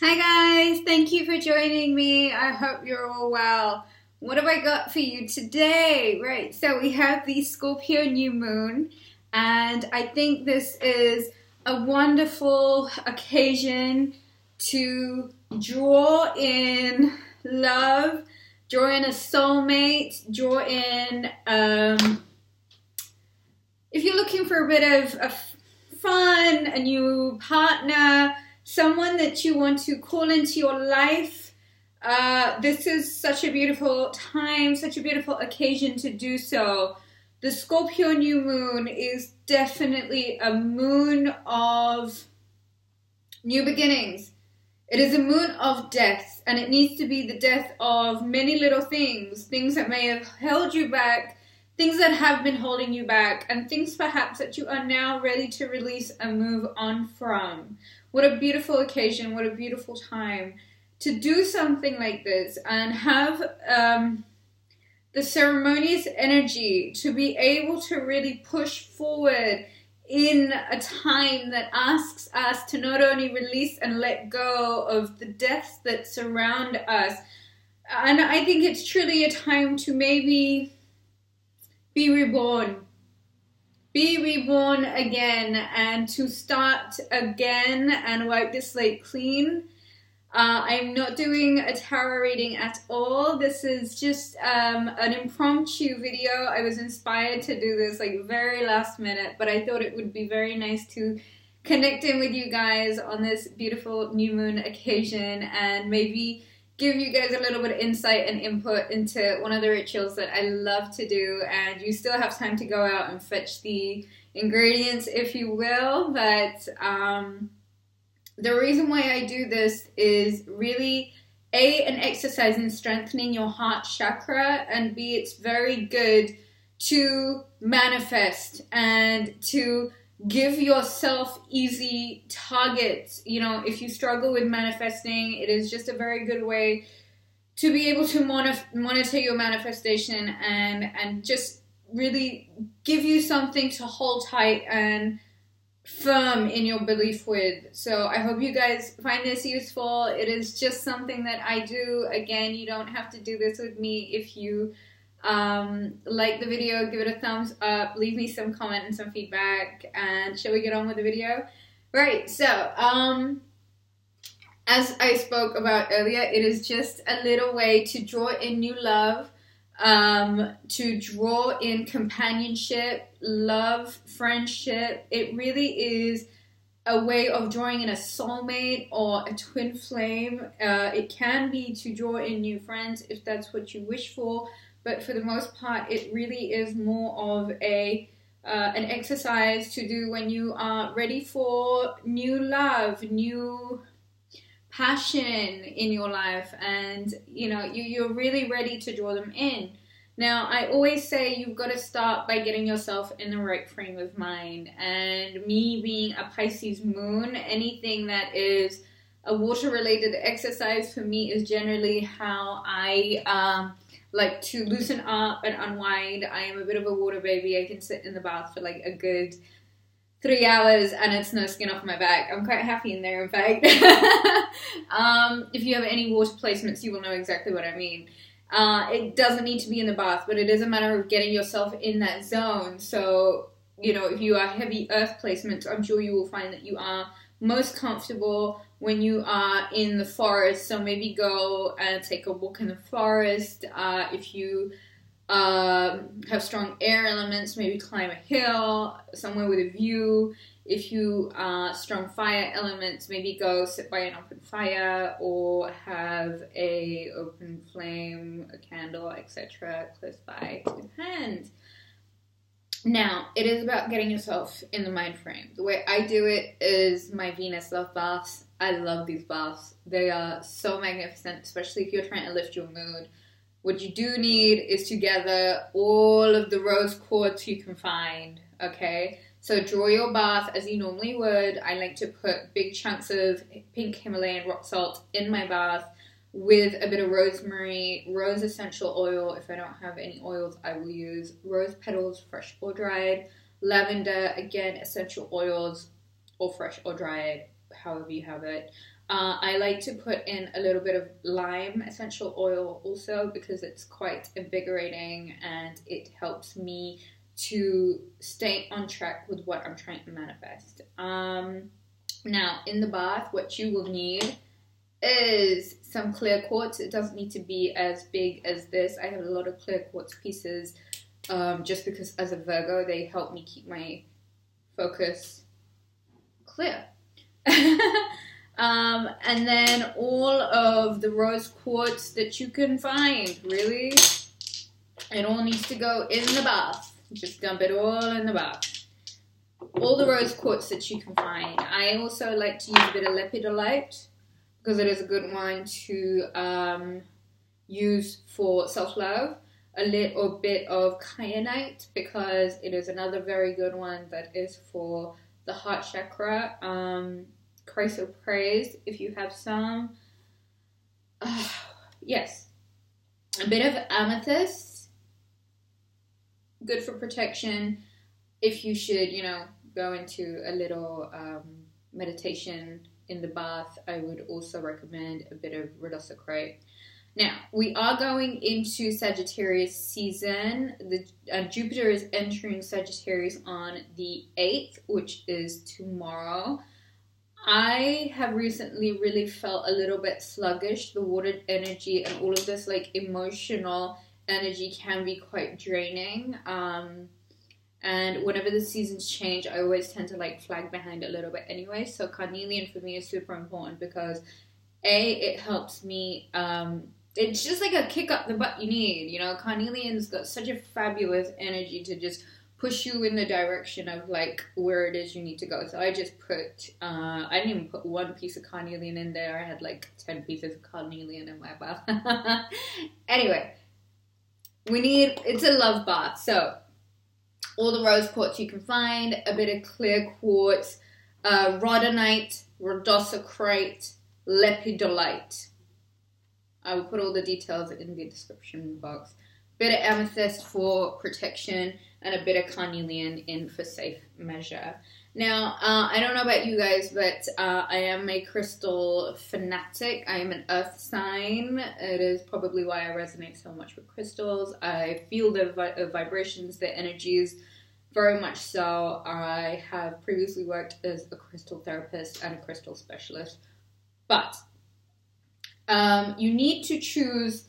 Hi guys, thank you for joining me. I hope you're all well. What have I got for you today? Right, so we have the Scorpio New Moon, and I think this is a wonderful occasion to draw in love, draw in a soulmate, draw in, if you're looking for a bit of fun, a new partner, someone that you want to call into your life, this is such a beautiful time, such a beautiful occasion to do so. The Scorpio New Moon is definitely a moon of new beginnings. It is a moon of death, and it needs to be the death of many little things that may have held you back, things that have been holding you back, and things perhaps that you are now ready to release and move on from. What a beautiful occasion, what a beautiful time to do something like this and have the ceremonious energy to be able to really push forward in a time that asks us to not only release and let go of the deaths that surround us. And I think it's truly a time to maybe be reborn. Be reborn again and to start again and wipe the slate clean. I'm not doing a tarot reading at all. This is just an impromptu video. I was inspired to do this like very last minute, but I thought it would be very nice to connect in with you guys on this beautiful new moon occasion and maybe give you guys a little bit of insight and input into one of the rituals that I love to do. And you still have time to go out and fetch the ingredients, if you will. But the reason why I do this is really an exercise in strengthening your heart chakra, and B, it's very good to manifest and to give yourself easy targets. You know, if you struggle with manifesting, it is just a very good way to be able to monitor your manifestation and just really give you something to hold tight and firm in your belief with. So I hope you guys find this useful. It is just something that I do. Again, you don't have to do this with me. If you like the video, give it a thumbs up, leave me some comment and some feedback, and shall we get on with the video? Right, so as I spoke about earlier, it is just a little way to draw in new love, to draw in companionship, love, friendship. It really is a way of drawing in a soulmate or a twin flame. It can be to draw in new friends if that's what you wish for. But for the most part, it really is more of an exercise to do when you are ready for new love, new passion in your life, and you know you're really ready to draw them in. Now, I always say you've got to start by getting yourself in the right frame of mind. And me being a Pisces moon, anything that is a water-related exercise for me is generally how I like to loosen up and unwind. I am a bit of a water baby. I can sit in the bath for like a good 3 hours and it's no skin off my back. I'm quite happy in there, in fact. If you have any water placements, you will know exactly what I mean. It doesn't need to be in the bath, but it is a matter of getting yourself in that zone. So, you know, if you are heavy earth placements, I'm sure you will find that you are most comfortable when you are in the forest. So maybe go and take a walk in the forest. If you have strong air elements, maybe climb a hill somewhere with a view. If you are strong fire elements, maybe go sit by an open fire or have a open flame, a candle, etc. close by to hand. Now, it is about getting yourself in the mind frame. The way I do it is my Venus love baths. I love these baths. They are so magnificent, especially if you're trying to lift your mood. What you do need is to gather all of the rose quartz you can find, okay? So draw your bath as you normally would. I like to put big chunks of pink Himalayan rock salt in my bath with a bit of rosemary, rose essential oil. If I don't have any oils, I will use rose petals, fresh or dried, lavender, again, essential oils, or fresh or dried, however you have it. I like to put in a little bit of lime essential oil also because it's quite invigorating and it helps me to stay on track with what I'm trying to manifest. Now, in the bath, what you will need is some clear quartz. It doesn't need to be as big as this. I have a lot of clear quartz pieces just because as a Virgo, they help me keep my focus clear. And then all of the rose quartz that you can find, really. It all needs to go in the bath. Just dump it all in the bath. All the rose quartz that you can find. I also like to use a bit of lepidolite because it is a good one to use for self-love. A little bit of kyanite because it is another very good one that is for the heart chakra. Chrysoprase, if you have some. Yes. A bit of amethyst. Good for protection. If you should, go into a little meditation in the bath, I would also recommend a bit of rhodochrosite. Now, we are going into Sagittarius season. Jupiter is entering Sagittarius on the 8th, which is tomorrow. I have recently really felt a little bit sluggish. The water energy and all of this emotional energy can be quite draining. And whenever the seasons change, I always tend to flag behind a little bit anyway. So Carnelian for me is super important because it helps me, it's just like a kick up the butt you need, Carnelian's got such a fabulous energy to just push you in the direction of where it is you need to go. So I just put, I didn't even put one piece of carnelian in there. I had 10 pieces of carnelian in my bath. Anyway, it's a love bath. So all the rose quartz you can find, a bit of clear quartz, rhodonite, rhodochrosite, lepidolite. I will put all the details in the description box. Bit of amethyst for protection and a bit of carnelian in for safe measure. Now, I don't know about you guys, but I am a crystal fanatic. I am an earth sign. It is probably why I resonate so much with crystals. I feel the vibrations, the energies, very much so. I have previously worked as a crystal therapist and a crystal specialist. But you need to choose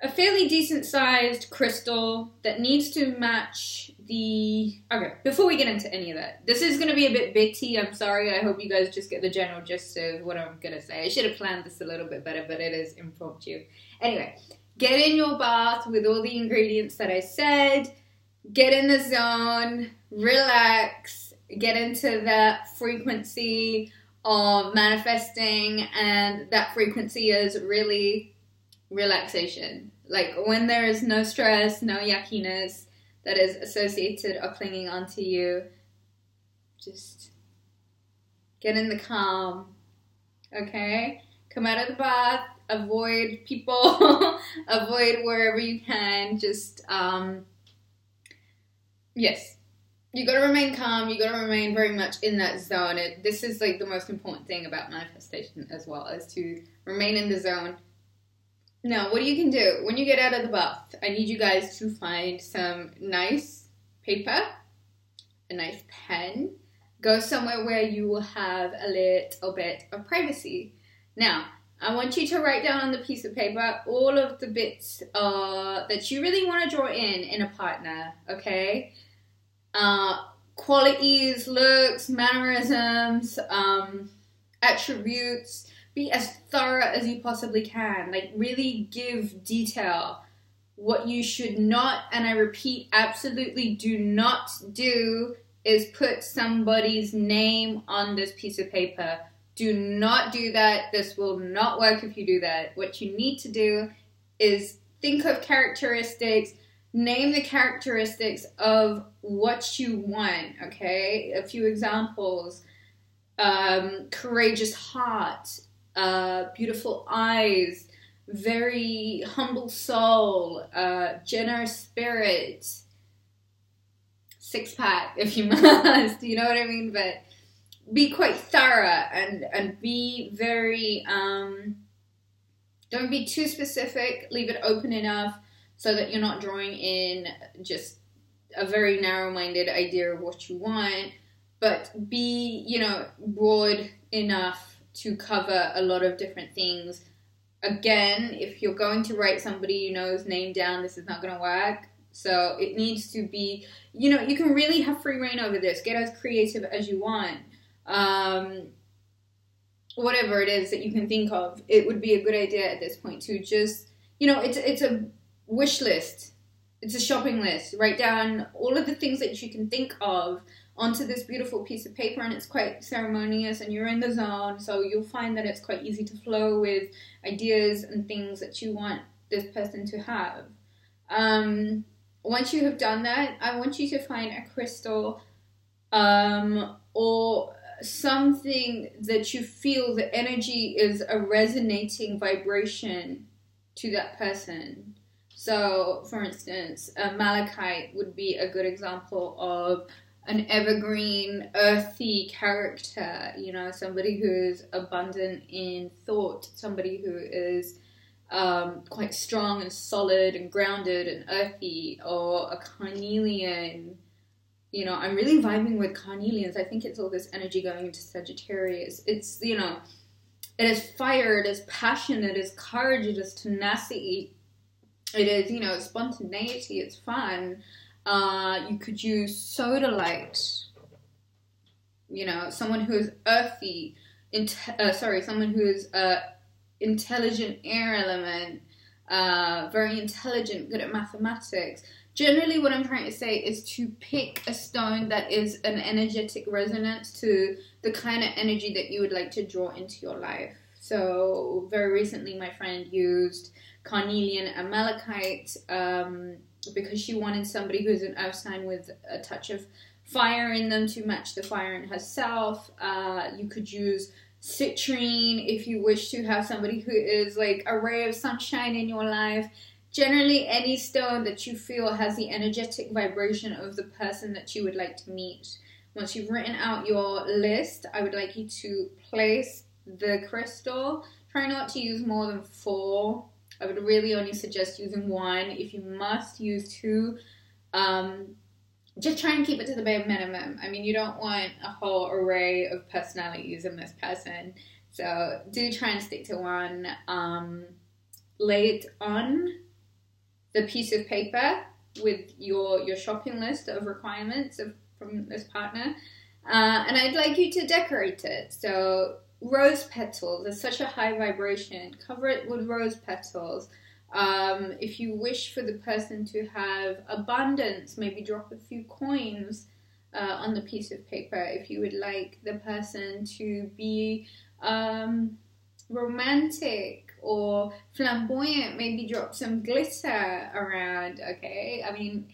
a fairly decent sized crystal that needs to match okay, before we get into any of that, this is going to be a bit bitty, I'm sorry. I hope you guys just get the general gist of what I'm going to say. I should have planned this a little bit better, but it is impromptu. Anyway, get in your bath with all the ingredients that I said, get in the zone, relax, get into that frequency of manifesting, and that frequency is really relaxation. When there is no stress, no yuckiness that is associated or clinging onto you, just get in the calm, okay? Come out of the bath, avoid people, avoid wherever you can, just, yes. You gotta remain calm, you gotta remain very much in that zone. This is the most important thing about manifestation as well, is to remain in the zone. Now, what you can do when you get out of the bath, I need you guys to find some nice paper, a nice pen. Go somewhere where you will have a little bit of privacy. Now, I want you to write down on the piece of paper all of the bits that you really want to draw in a partner, okay? Qualities, looks, mannerisms, attributes. Be as thorough as you possibly can. Really give detail. What you should not, and I repeat, absolutely do not do, is put somebody's name on this piece of paper. Do not do that. This will not work if you do that. What you need to do is think of characteristics, name the characteristics of what you want, okay? A few examples. Courageous heart, beautiful eyes, very humble soul, generous spirit, six-pack if you must, you know what I mean? But be quite thorough and be very, don't be too specific. Leave it open enough so that you're not drawing in just a very narrow-minded idea of what you want, but be, you know, broad enough to cover a lot of different things. Again, if you're going to write somebody you know's name down, this is not going to work. So it needs to be, you know, you can really have free reign over this. Get as creative as you want. Whatever it is that you can think of, it would be a good idea at this point to just, you know, it's a wish list. It's a shopping list. Write down all of the things that you can think of onto this beautiful piece of paper, and it's quite ceremonious and you're in the zone, so you'll find that it's quite easy to flow with ideas and things that you want this person to have. Once you have done that, I want you to find a crystal or something that you feel the energy is a resonating vibration to that person. So, for instance, a malachite would be a good example of an evergreen, earthy character, you know, somebody who is abundant in thought, somebody who is quite strong and solid and grounded and earthy, or a carnelian. You know, I'm really vibing with carnelians. I think it's all this energy going into Sagittarius. It's, you know, it is fire, it is passion, it is courage, it is tenacity. It is, you know, spontaneity, it's fun. You could use sodalite, you know, someone who is earthy, someone who is intelligent air element, very intelligent, good at mathematics. Generally, what I'm trying to say is to pick a stone that is an energetic resonance to the kind of energy that you would like to draw into your life. So, very recently, my friend used carnelian and malachite because she wanted somebody who's an earth sign with a touch of fire in them to match the fire in herself. You could use citrine if you wish to have somebody who is like a ray of sunshine in your life. Generally, any stone that you feel has the energetic vibration of the person that you would like to meet. Once you've written out your list, I would like you to place the crystal. Try not to use more than 4. I would really only suggest using 1. If you must, use 2. Just try and keep it to the bare minimum. I mean, you don't want a whole array of personalities in this person. So do try and stick to 1. Lay it on the piece of paper with your shopping list of requirements from this partner. And I'd like you to decorate it. So rose petals is such a high vibration. Cover it with rose petals. If you wish for the person to have abundance, maybe drop a few coins on the piece of paper. If you would like the person to be romantic or flamboyant, maybe drop some glitter around, okay? I mean,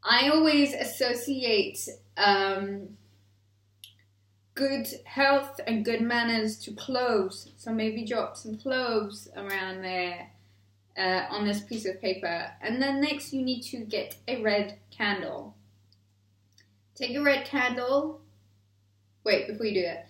I always associate good health and good manners to cloves, so maybe drop some cloves around there on this piece of paper. And then next you need to get a red candle. Take a red candle. Wait, before you do that,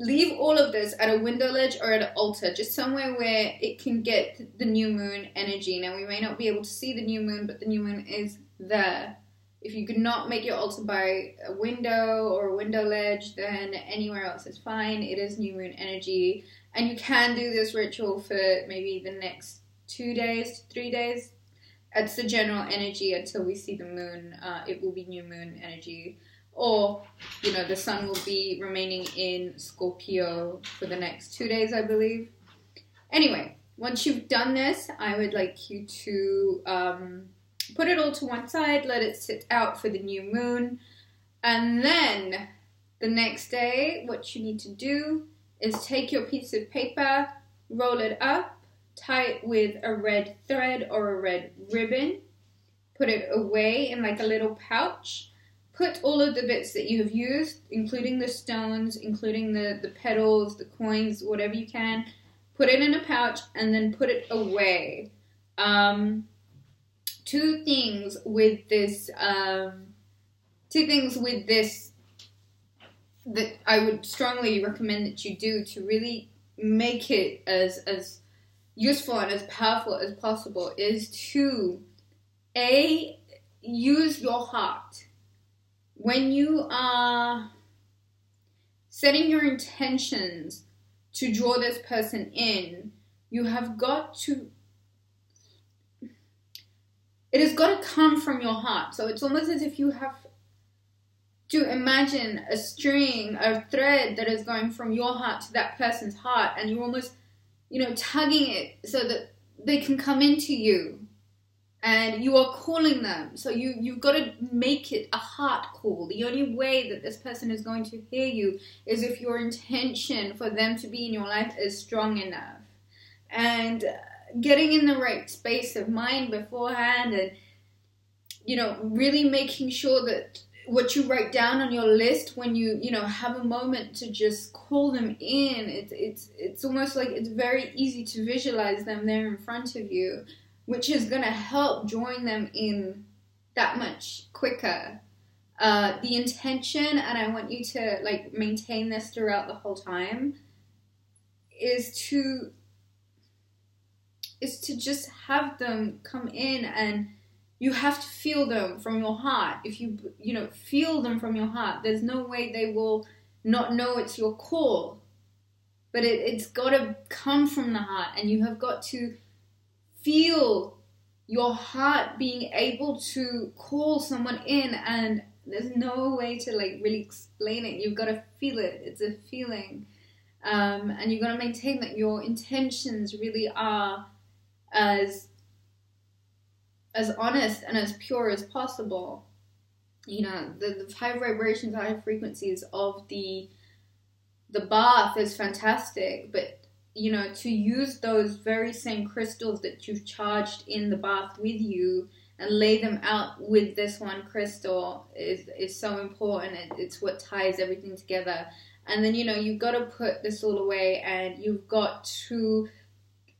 leave all of this at a window ledge or at an altar, just somewhere where it can get the new moon energy. Now, we may not be able to see the new moon, but the new moon is there. If you could not make your altar by a window or a window ledge, then anywhere else is fine. It is new moon energy. And you can do this ritual for maybe the next 2 days, 3 days. It's the general energy until we see the moon. It will be new moon energy. Or, you know, the sun will be remaining in Scorpio for the next 2 days, I believe. Anyway, once you've done this, I would like you to put it all to one side, let it sit out for the new moon. And then the next day, what you need to do is take your piece of paper, roll it up, tie it with a red thread or a red ribbon, put it away in like a little pouch. Put all of the bits that you have used, including the stones, including the petals, the coins, whatever you can, put it in a pouch and then put it away. 2 things with this that I would strongly recommend that you do to really make it as useful and as powerful as possible is to use your heart. When you are setting your intentions to draw this person in, you have got to, it has got to come from your heart. So it's almost as if you have to imagine a string, a thread that is going from your heart to that person's heart, and you're almost, tugging it so that they can come into you, and you are calling them. So you've got to make it a heart call. The only way that this person is going to hear you is if your intention for them to be in your life is strong enough. And getting in the right space of mind beforehand, and really making sure that what you write down on your list when you have a moment to just call them in, it's almost like it's very easy to visualize them there in front of you, which is going to help drawing them in that much quicker. The intention, and I want you to maintain this throughout the whole time, is to just have them come in, and you have to feel them from your heart. If you feel them from your heart, there's no way they will not know it's your call. But it's got to come from the heart, and you have got to feel your heart being able to call someone in, and there's no way to really explain it. You've got to feel it. It's a feeling. And you've got to maintain that your intentions really are as honest and as pure as possible. The high vibrations, high frequencies of the bath is fantastic, but to use those very same crystals that you've charged in the bath with you and lay them out with this one crystal is so important. It's what ties everything together. And then you've got to put this all away, and you've got to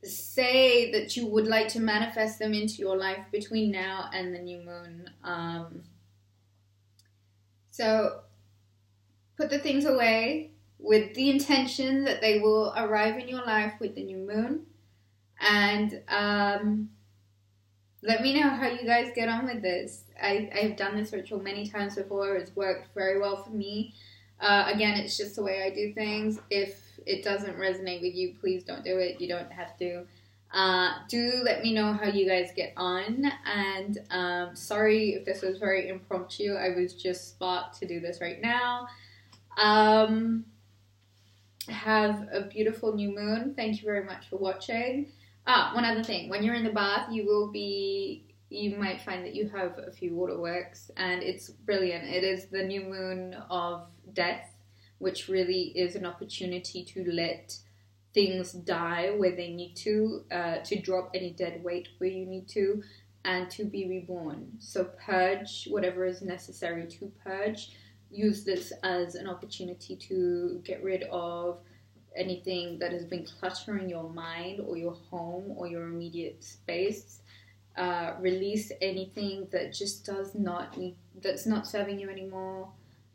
say that you would like to manifest them into your life between now and the new moon. So put the things away with the intention that they will arrive in your life with the new moon. And let me know how you guys get on with this. I've done this ritual many times before. It's worked very well for me. Again, it's just the way I do things. If it doesn't resonate with you, please don't do it. You don't have to. Do let me know how you guys get on. And sorry if this was very impromptu. I was just sparked to do this right now. Have a beautiful new moon. Thank you very much for watching. One other thing. When you're in the bath, you might find that you have a few waterworks, and it's brilliant. It is the new moon of death, which really is an opportunity to let things die where they need to drop any dead weight where you need to, and to be reborn. So purge whatever is necessary to purge. Use this as an opportunity to get rid of anything that has been cluttering your mind or your home or your immediate space. Release anything that just that's not serving you anymore.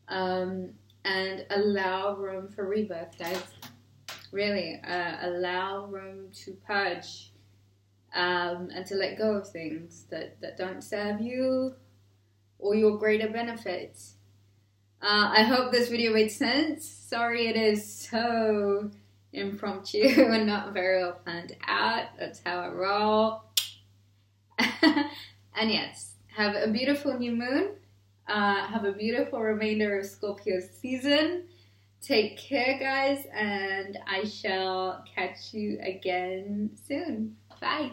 And allow room for rebirth, guys. Really, allow room to purge, and to let go of things that don't serve you or your greater benefits. I hope this video made sense. Sorry it is so impromptu and not very well planned out. That's how I roll. And yes, have a beautiful new moon. Have a beautiful remainder of Scorpio season. Take care, guys, and I shall catch you again soon. Bye.